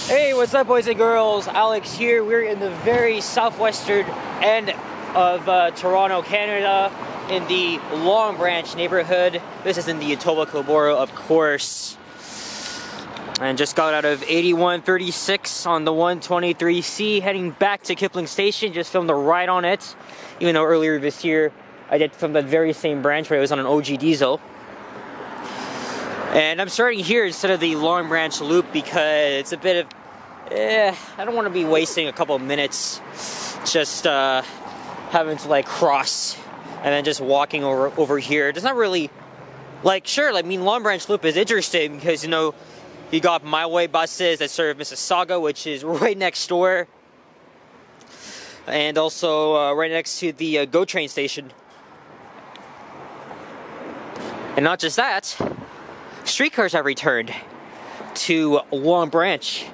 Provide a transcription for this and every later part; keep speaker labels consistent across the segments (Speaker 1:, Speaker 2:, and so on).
Speaker 1: Hey, what's up, boys and girls? Alex here. We're in the very southwestern end of Toronto, Canada, in the Long Branch neighborhood. This is in the Etobicoke borough, of course. And just got out of 8136 on the 123C, heading back to Kipling Station. Just filmed a ride on it, even though earlier this year I did film that very same branch, but it was on an OG diesel. And I'm starting here instead of the Long Branch loop because it's a bit of, I don't want to be wasting a couple of minutes just having to like cross and then just walking over here. It's not really, like, sure, I mean, Long Branch loop is interesting because, you know, you got My Way buses that serve Mississauga, which is right next door. And also right next to the GO train station. And not just that, streetcars have returned to Long Branch,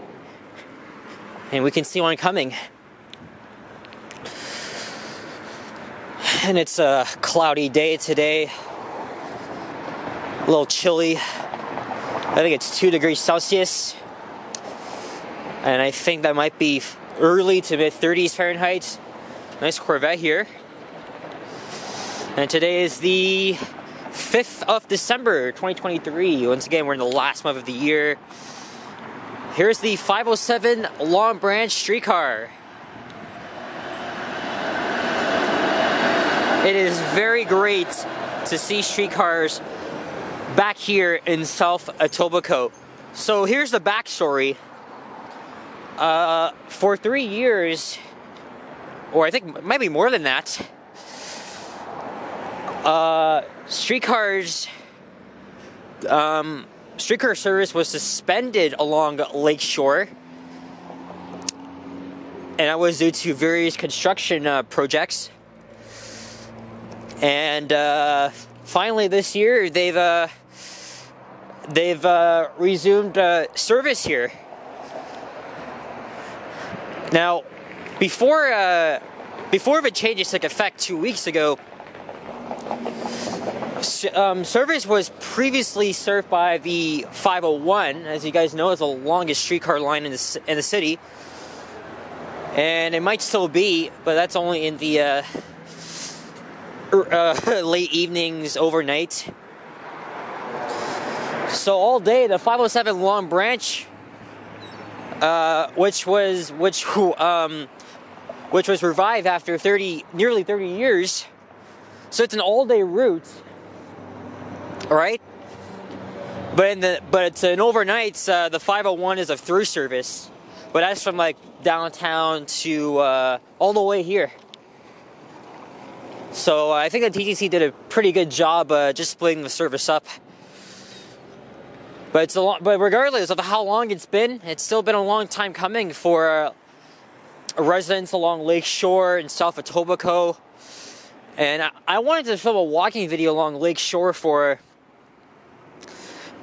Speaker 1: and we can see one coming. And it's a cloudy day today, a little chilly. I think it's 2 degrees Celsius, and I think that might be early to mid 30s Fahrenheit. Nice Corvette here. And today is the 5th of December, 2023. Once again, we're in the last month of the year. Here's the 507 Long Branch streetcar. It is very great to see streetcars back here in South Etobicoke. So here's the backstory. For 3 years, or I think maybe more than that, streetcar service was suspended along Lakeshore, and that was due to various construction projects. And finally this year they've resumed service here. Now, before the changes took effect 2 weeks ago, service was previously served by the 501, as you guys know, is the longest streetcar line in the city, and it might still be, but that's only in the late evenings, overnight. So all day, the 507 Long Branch, which was revived after nearly 30 years. So it's an all-day route. Right, but it's an overnight. The 501 is a through service, but that's from like downtown to all the way here. So I think the TTC did a pretty good job just splitting the service up. But but regardless of how long it's still been a long time coming for residents along Lakeshore and South Etobicoke. And I wanted to film a walking video along Lakeshore for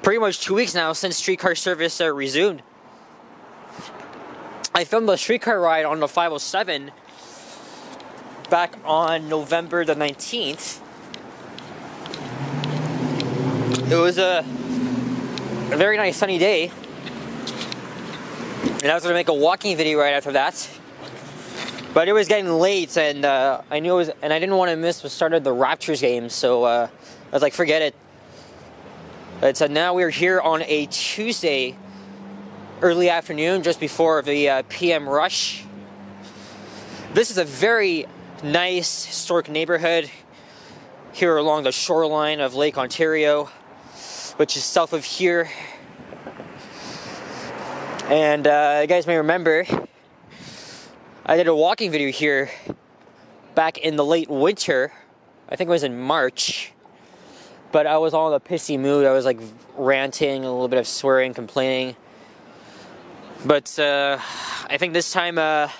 Speaker 1: pretty much 2 weeks now, since streetcar service resumed. I filmed a streetcar ride on the 507 back on November the 19th. It was a very nice sunny day, and I was going to make a walking video right after that. But it was getting late, and I knew it was, and I didn't want to miss the start of the Raptors game, so I was like, forget it. But now we're here on a Tuesday, early afternoon, just before the PM rush. This is a very nice historic neighborhood here along the shoreline of Lake Ontario, which is south of here. And you guys may remember, I did a walking video here back in the late winter. I think it was in March. But I was all in a pissy mood. I was like ranting, a little bit of swearing, complaining. But I think this time we're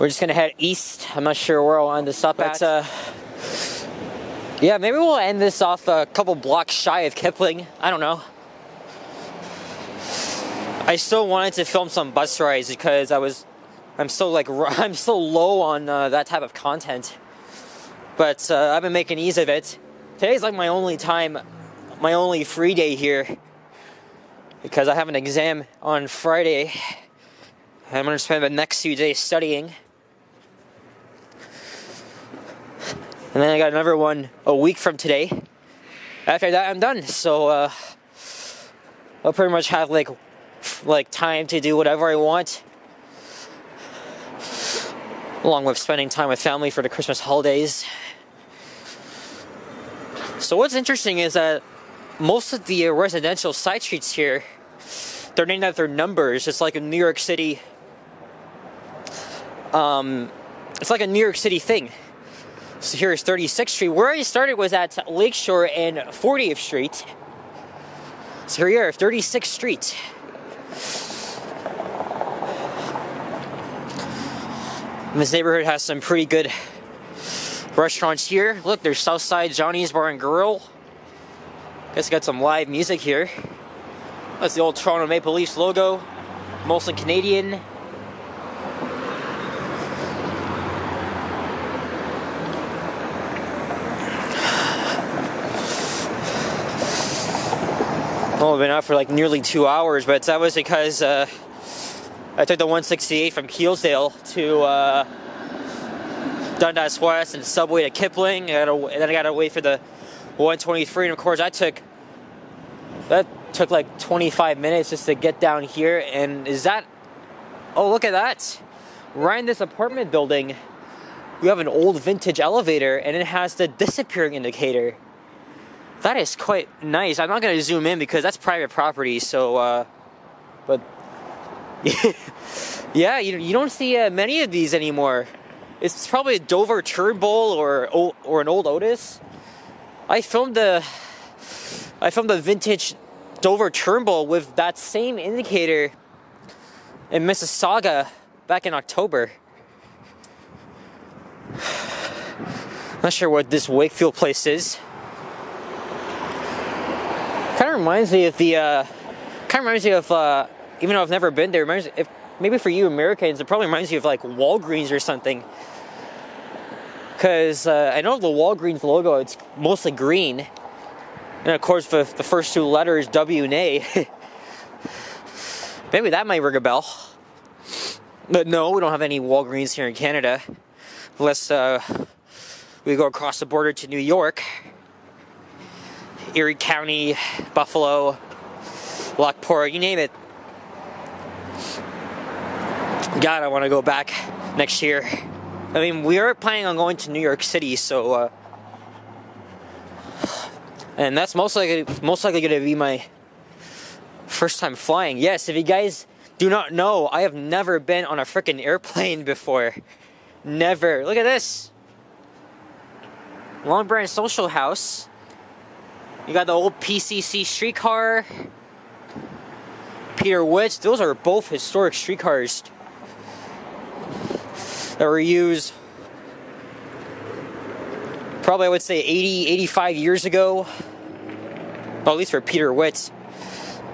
Speaker 1: just gonna head east. I'm not sure where I'll end this up at. Yeah, maybe we'll end this off a couple blocks shy of Kipling. I don't know. I still wanted to film some bus rides because I'm so low on that type of content. But I've been making ease of it. Today's like my only free day here. because I have an exam on Friday. I'm going to spend the next few days studying. And then I got another one a week from today. After that, I'm done. So I'll pretty much have like time to do whatever I want, along with spending time with family for the Christmas holidays. So what's interesting is that most of the residential side streets here, they're named after numbers. It's like in New York City. It's like a New York City thing. So here's 36th Street. Where I started was at Lakeshore and 40th Street. So here we are, 36th Street. And this neighborhood has some pretty good restaurants here. Look, there's Southside Johnny's Bar and Grill. Guess got some live music here. That's the old Toronto Maple Leafs logo. Mostly Canadian. I've been out for like nearly 2 hours, but that was because I took the 168 from Keelsdale to Dundas West and subway to Kipling, and then I gotta wait for the 123, and of course that took like 25 minutes just to get down here. And oh, look at that, right in this apartment building we have an old vintage elevator, and it has the disappearing indicator. That is quite nice. I'm not going to zoom in because that's private property, so but yeah, you don't see many of these anymore. It's probably a Dover Turnbull or an old Otis. I filmed the vintage Dover Turnbull with that same indicator in Mississauga back in October. Not sure what this Wakefield place is. Kind of reminds me of even though I've never been there, maybe for you Americans, it probably reminds you of like Walgreens or something. Because I know the Walgreens logo, it's mostly green. And of course, the first two letters, W and A. Maybe that might ring a bell. But no, we don't have any Walgreens here in Canada. Unless we go across the border to New York. Erie County, Buffalo, Lockport, you name it. God, I want to go back next year. I mean, we are planning on going to New York City, so and that's most likely going to be my first time flying. Yes, if you guys do not know, I have never been on a freaking airplane before. Never. Look at this. Long Branch Social House. You got the old PCC streetcar. Peter Witt's. Those are both historic streetcars that were used probably, I would say, 85 years ago. Well, at least for Peter Witt's.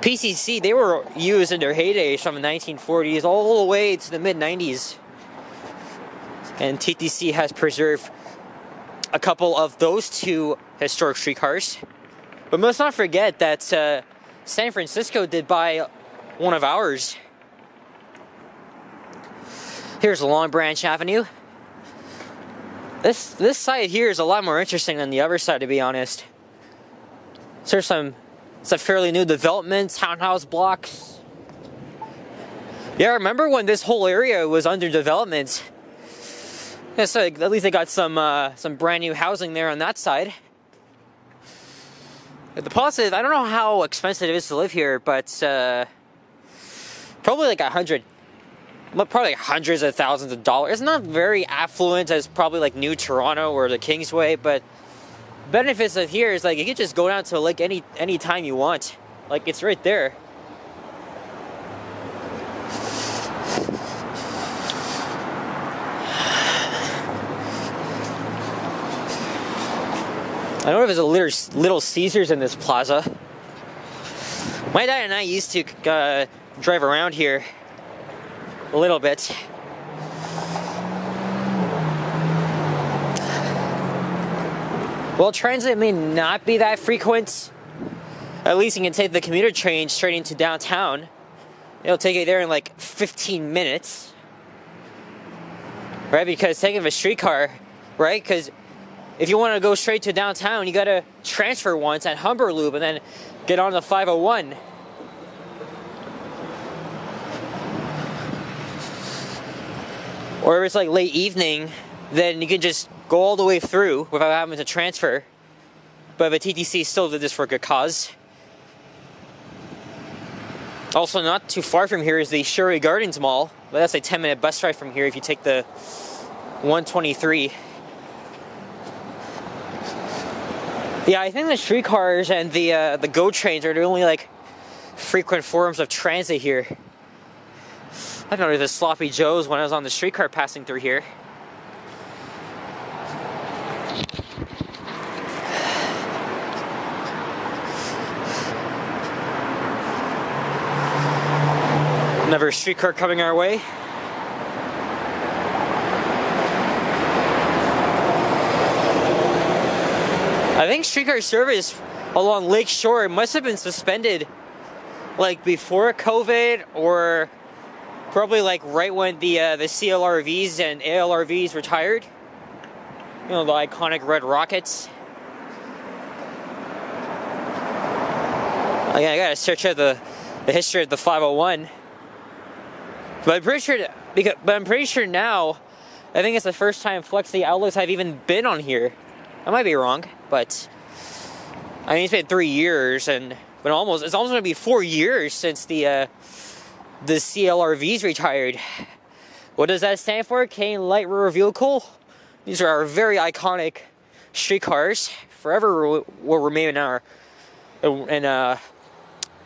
Speaker 1: PCC, they were used in their heyday from the 1940s all the way to the mid-90s. And TTC has preserved a couple of those two historic streetcars. But let's not forget that San Francisco did buy one of ours. Here's Long Branch Avenue. This side here is a lot more interesting than the other side, to be honest. So it's a fairly new development, townhouse blocks. Yeah, I remember when this whole area was under development. Yeah, so at least they got some brand new housing there on that side. The positive, I don't know how expensive it is to live here, but probably like probably hundreds of thousands of dollars. It's not very affluent as probably like New Toronto or the Kingsway, but benefits of here is like you can just go down to like any time you want. Like it's right there. I don't know if there's a Little Caesars in this plaza. My dad and I used to drive around here a little bit. Well, transit may not be that frequent At least you can take the commuter train straight into downtown. It'll take you there in like 15 minutes. Right? Because taking a streetcar, right? Because if you want to go straight to downtown, you gotta transfer once at Humber Loop and then get on the 501. Or if it's like late evening, then you can just go all the way through without having to transfer. But the TTC still did this for a good cause. Also, not too far from here is the Shuri Gardens Mall. But that's a 10-minute bus ride from here if you take the 123. Yeah, I think the streetcars and the GO trains are the only like frequent forms of transit here. I've noticed the sloppy joes when I was on the streetcar passing through here. Another streetcar coming our way. I think streetcar service along Lake Shore must have been suspended like before COVID, or probably like right when the CLRVs and ALRVs retired. You know, the iconic red rockets. Oh, yeah, I gotta search out the history of the 501. But I'm pretty sure now, I think it's the first time Flexi outlets have even been on here. I might be wrong, but I mean, it's been 3 years, but it's almost going to be 4 years since the CLRVs retired. What does that stand for? Canadian Light Rail Vehicle. These are our very iconic streetcars. Forever will remain in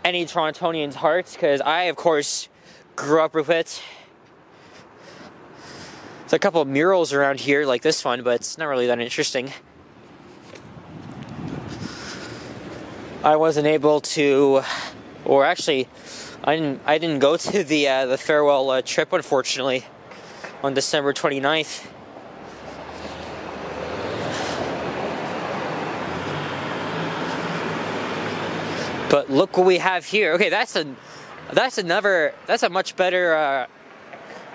Speaker 1: any Torontonian's hearts, because I, of course, grew up with it. There's a couple of murals around here like this one, but it's not really that interesting. I wasn't able to, or actually, I didn't go to the farewell trip, unfortunately, on December 29th. But look what we have here. Okay, that's a much better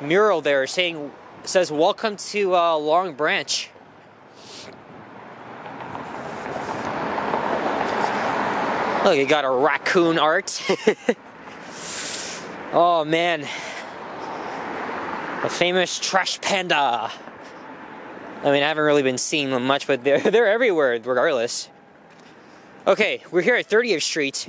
Speaker 1: mural there, says welcome to Long Branch. Look, you got a raccoon art. Oh man, the famous trash panda. I mean, I haven't really been seeing them much, but they're everywhere regardless. Okay, we're here at 30th Street.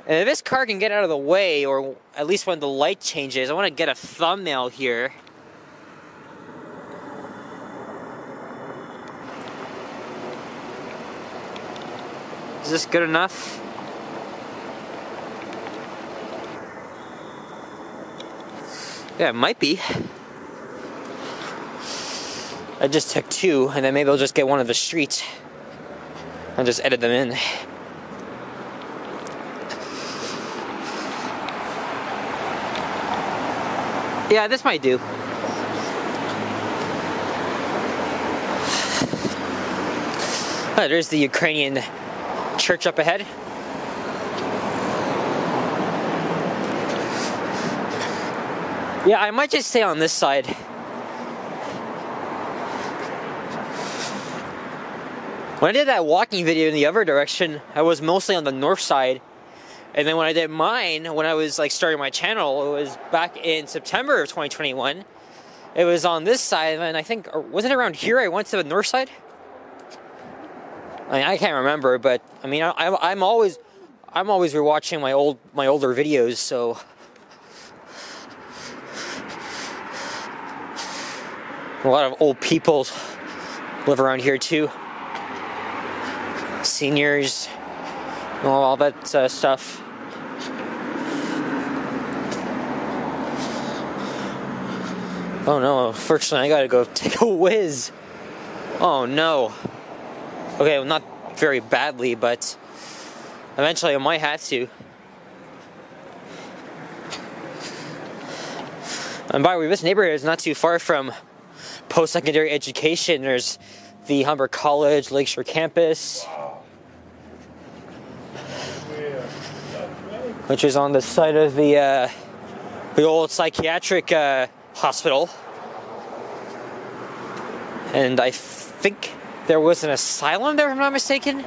Speaker 1: And if this car can get out of the way, or at least when the light changes, I want to get a thumbnail here. Is this good enough? Yeah, it might be. I just took 2, and then maybe I'll just get one of the streets and just edit them in. Yeah, this might do. Oh, there's the Ukrainian church up ahead. Yeah, I might just stay on this side. When I did that walking video in the other direction, I was mostly on the north side. And then when I did mine, when I was like starting my channel, it was back in September of 2021. It was on this side, and I think, or was it around here I went to the north side? I mean, I can't remember, but I mean, I'm always rewatching my older videos, so. A lot of old people live around here too. Seniors, all that stuff. Oh no, unfortunately I gotta go take a whiz. Oh no. Okay, well, not very badly, but eventually I might have to. And by the way, this neighborhood is not too far from post-secondary education. There's the Humber College, Lakeshore campus. which is on the site of the old psychiatric hospital. And I think there was an asylum there, if I'm not mistaken.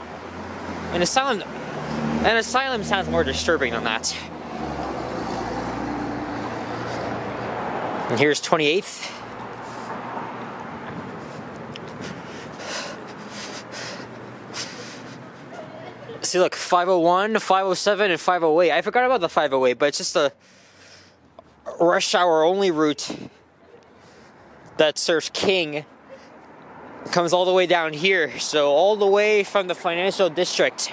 Speaker 1: An asylum sounds more disturbing than that. And here's 28th. See, look, 501, 507, and 508. I forgot about the 508, but it's just a rush hour only route that serves King. It comes all the way down here, so all the way from the financial district.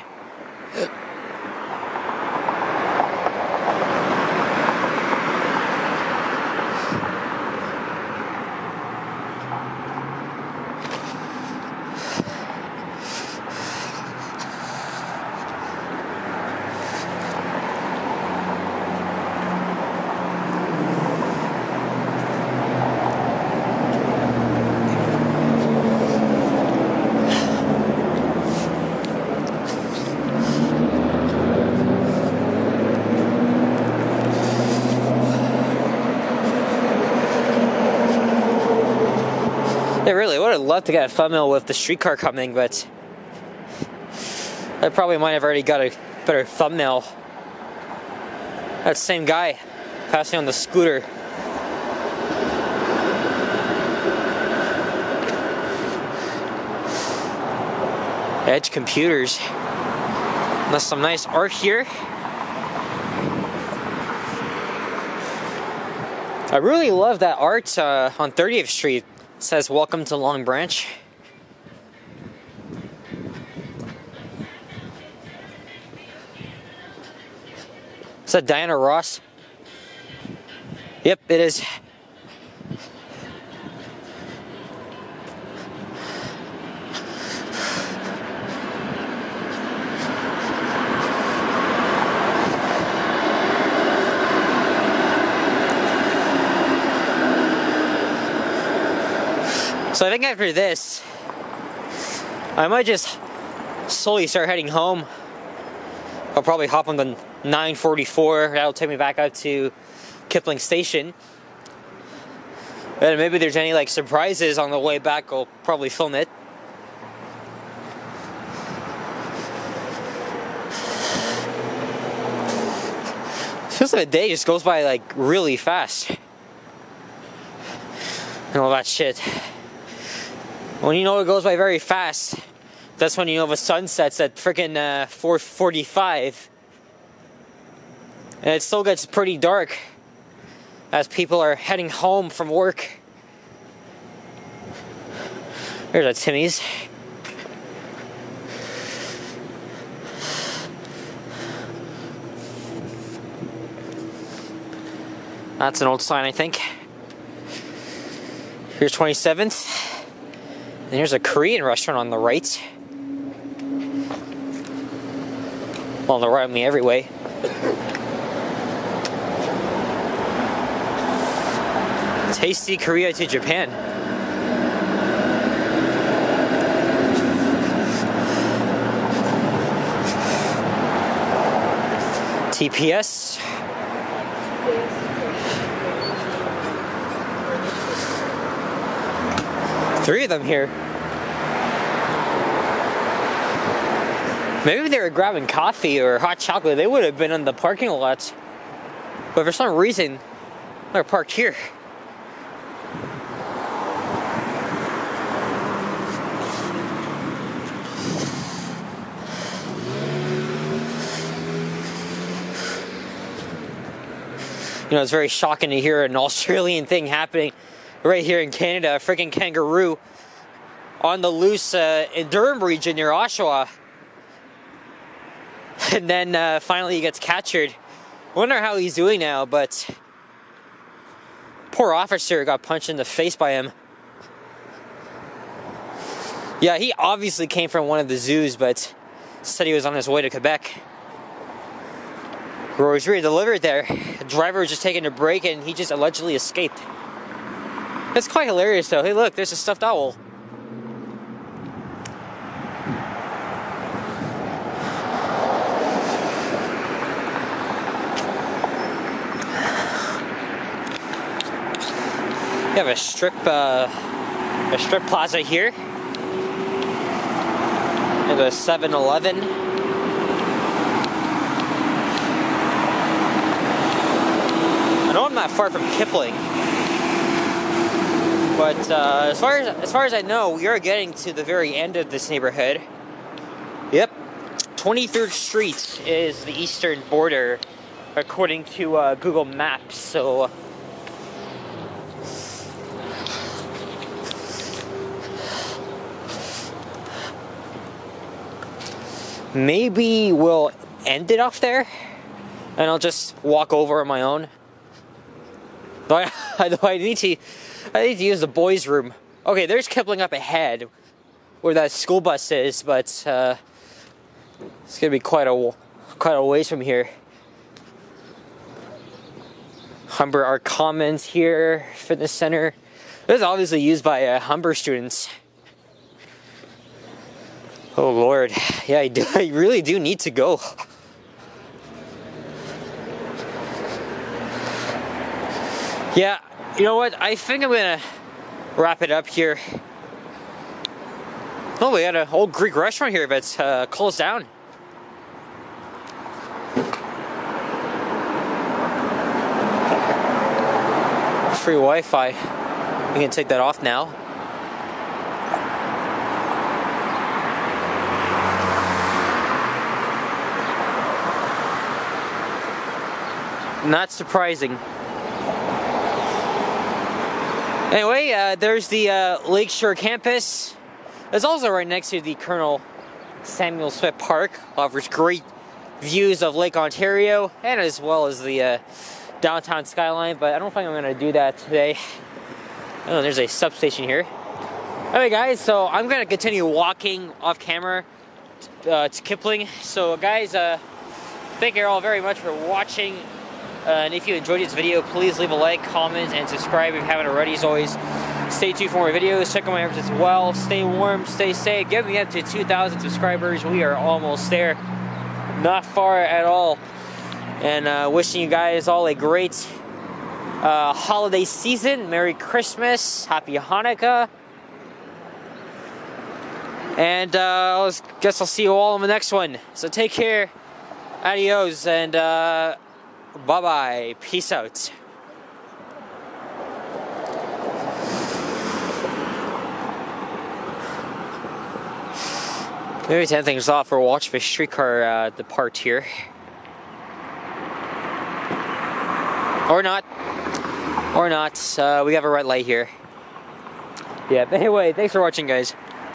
Speaker 1: Yeah, really, I would have loved to get a thumbnail with the streetcar coming, but I probably might have already got a better thumbnail. That same guy passing on the scooter. Edge Computers. There's some nice art here. I really love that art on 30th Street. It says, "Welcome to Long Branch." Is that Diana Ross? Yep, it is. So I think after this, I might just slowly start heading home. I'll probably hop on the 944. That'll take me back out to Kipling Station. And maybe there's any like surprises on the way back, I'll probably film it. Feels like the day just goes by like really fast. And all that shit. When you know it goes by very fast, that's when you know the sun sets at freaking 4:45. And it still gets pretty dark as people are heading home from work. There's a Timmy's. That's an old sign, I think. Here's 27th. And here's a Korean restaurant on the right. Well, on the right of me every way. Tasty Korea to Japan. TPS. Three of them here. Maybe they were grabbing coffee or hot chocolate. They would have been in the parking lot. But for some reason, they're parked here. You know, it's very shocking to hear an Australian thing happening right here in Canada. A freaking kangaroo on the loose in Durham region near Oshawa. And then finally he gets captured. Wonder how he's doing now, but poor officer got punched in the face by him. Yeah, he obviously came from one of the zoos, but said he was on his way to Quebec. Where he was redelivered there. The driver was just taking a break and he just allegedly escaped. It's quite hilarious though. Hey look, there's a stuffed owl. We have a strip plaza here, and a 7-Eleven. I know I'm not far from Kipling, but as far as I know, we are getting to the very end of this neighborhood. Yep, 23rd Street is the eastern border, according to Google Maps. So. Maybe we'll end it off there, and I'll just walk over on my own. But I need to use the boys' room. Okay, there's Kipling up ahead, where that school bus is, but it's gonna be quite a ways from here. Humber Art Commons here, fitness center. This is obviously used by Humber students. Oh Lord, yeah, I really do need to go. Yeah, you know what? I think I'm gonna wrap it up here. Oh, we got an old Greek restaurant here, but it's closed down. Free Wi-Fi. We can take that off now. Not surprising. Anyway, there's the Lakeshore campus. It's also right next to the Colonel Samuel Smith Park. Offers great views of Lake Ontario and as well as the downtown skyline, but I don't think I'm going to do that today. Oh, there's a substation here. Alright guys, so I'm going to continue walking off camera to Kipling. So guys, thank you all very much for watching. And if you enjoyed this video, please leave a like, comment, and subscribe if you haven't already. As always, stay tuned for more videos. Check out my efforts as well. Stay warm, stay safe. Get me up to 2,000 subscribers. We are almost there. Not far at all. And wishing you guys all a great holiday season. Merry Christmas. Happy Hanukkah. And I guess I'll see you all in the next one. So take care. Adios. And bye-bye. Peace out. Maybe 10 things off or watch the streetcar depart here. Or not. Or not. We have a red light here. Yeah, anyway, thanks for watching, guys.